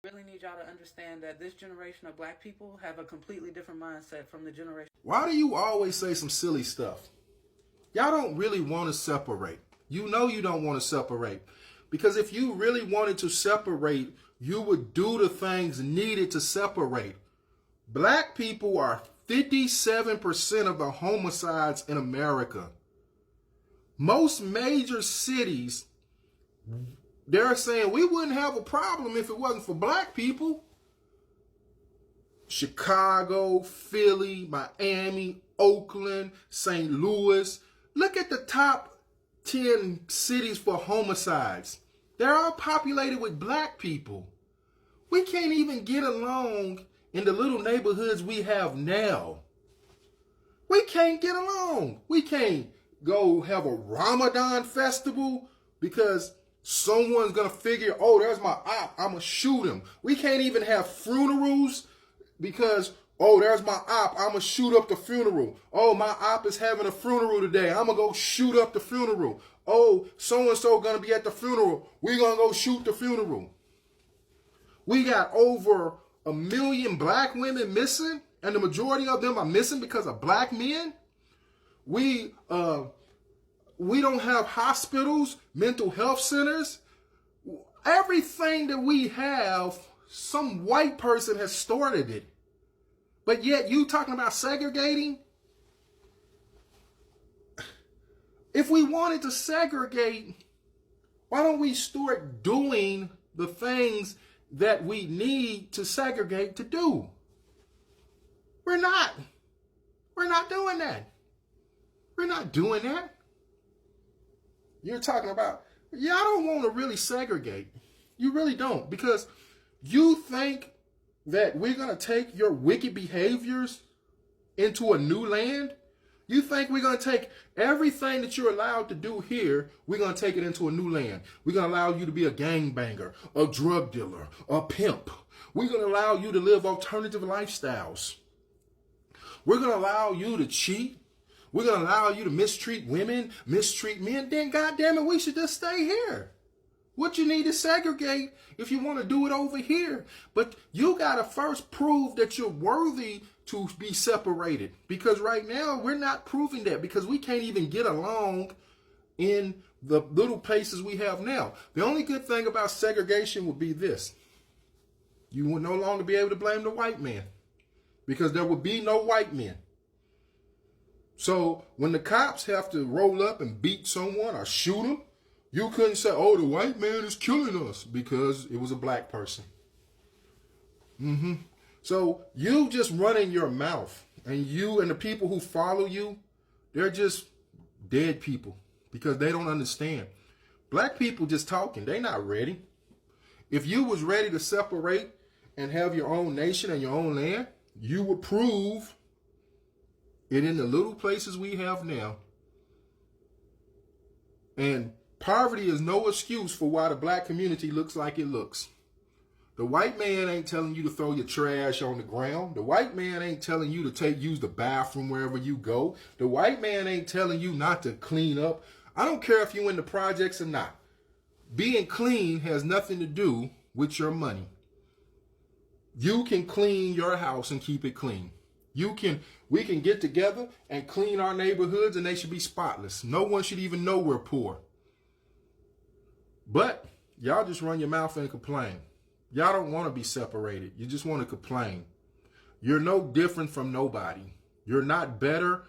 Really need y'all to understand that this generation of black people have a completely different mindset from the generation. Why do you always say some silly stuff? Y'all don't really want to separate. You know you don't want to separate. Because if you really wanted to separate, you would do the things needed to separate. Black people are 57% of the homicides in America. Most major cities, they're saying we wouldn't have a problem if it wasn't for black people. Chicago, Philly, Miami, Oakland, St. Louis. Look at the top 10 cities for homicides. They're all populated with black people. We can't even get along in the little neighborhoods we have now. We can't get along. We can't go have a Ramadan festival because someone's going to figure, oh, there's my op, I'm going to shoot him. We can't even have funerals because, oh, there's my op, I'm going to shoot up the funeral. Oh, my op is having a funeral today, I'm going to go shoot up the funeral. Oh, so-and-so going to be at the funeral, we're going to go shoot the funeral. We got over 1 million black women missing, and the majority of them are missing because of black men. We don't have hospitals, mental health centers. Everything that we have, some white person has started it. But yet you talking about segregating? If we wanted to segregate, why don't we start doing the things that we need to segregate to do? We're not. We're not doing that. We're not doing that. You're talking about, y'all don't want to really segregate. You really don't, because you think that we're going to take your wicked behaviors into a new land. You think we're going to take everything that you're allowed to do here, we're going to take it into a new land. We're going to allow you to be a gangbanger, a drug dealer, a pimp. We're going to allow you to live alternative lifestyles. We're going to allow you to cheat. We're going to allow you to mistreat women, mistreat men. Then, goddamn it, we should just stay here. What you need is segregate if you want to do it over here. But you got to first prove that you're worthy to be separated. Because right now, we're not proving that because we can't even get along in the little places we have now. The only good thing about segregation would be this. You would no longer be able to blame the white man because there would be no white men. So when the cops have to roll up and beat someone or shoot them, you couldn't say, oh, the white man is killing us because it was a black person. So you just running your mouth, and you and the people who follow you, they're just dead people because they don't understand. Black people just talking. They not ready. If you was ready to separate and have your own nation and your own land, you would prove it in the little places we have now. And poverty is no excuse for why the black community looks like it looks. The white man ain't telling you to throw your trash on the ground. The white man ain't telling you to use the bathroom wherever you go. The white man ain't telling you not to clean up. I don't care if you're in the projects or not. Being clean has nothing to do with your money. You can clean your house and keep it clean. We can get together and clean our neighborhoods and they should be spotless. No one should even know we're poor. But y'all just run your mouth and complain. Y'all don't want to be separated. You just want to complain. You're no different from nobody. You're not better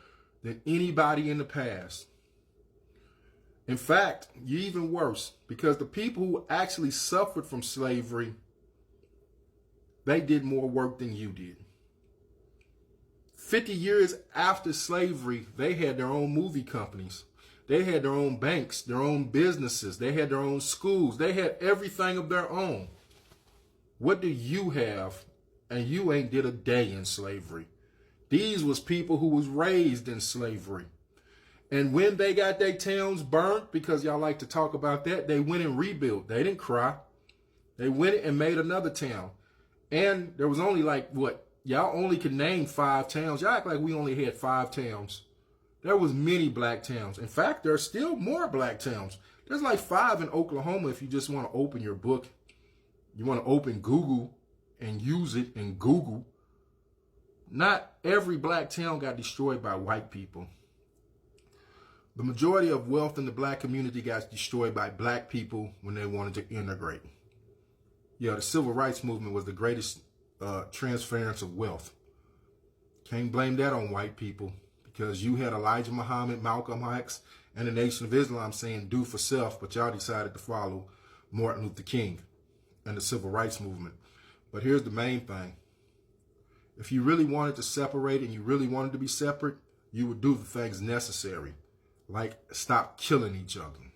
than anybody in the past. In fact, you're even worse because the people who actually suffered from slavery, they did more work than you did. 50 years after slavery, they had their own movie companies. They had their own banks, their own businesses. They had their own schools. They had everything of their own. What do you have? And you ain't did a day in slavery. These was people who was raised in slavery. And when they got their towns burnt, because y'all like to talk about that, they went and rebuilt. They didn't cry. They went and made another town. And there was only y'all only could name 5 towns. Y'all act like we only had 5 towns. There was many black towns. In fact, there are still more black towns. There's like 5 in Oklahoma if you just want to open your book You want to open Google and use it in Google. Not every black town got destroyed by white people. The majority of wealth in the black community got destroyed by black people when they wanted to integrate. Yeah, the civil rights movement was the greatest transference of wealth. Can't blame that on white people, because you had Elijah Muhammad, Malcolm X, and the Nation of Islam saying do for self, but y'all decided to follow Martin Luther King and the civil rights movement. But here's the main thing. If you really wanted to separate and you really wanted to be separate, you would do the things necessary, like stop killing each other.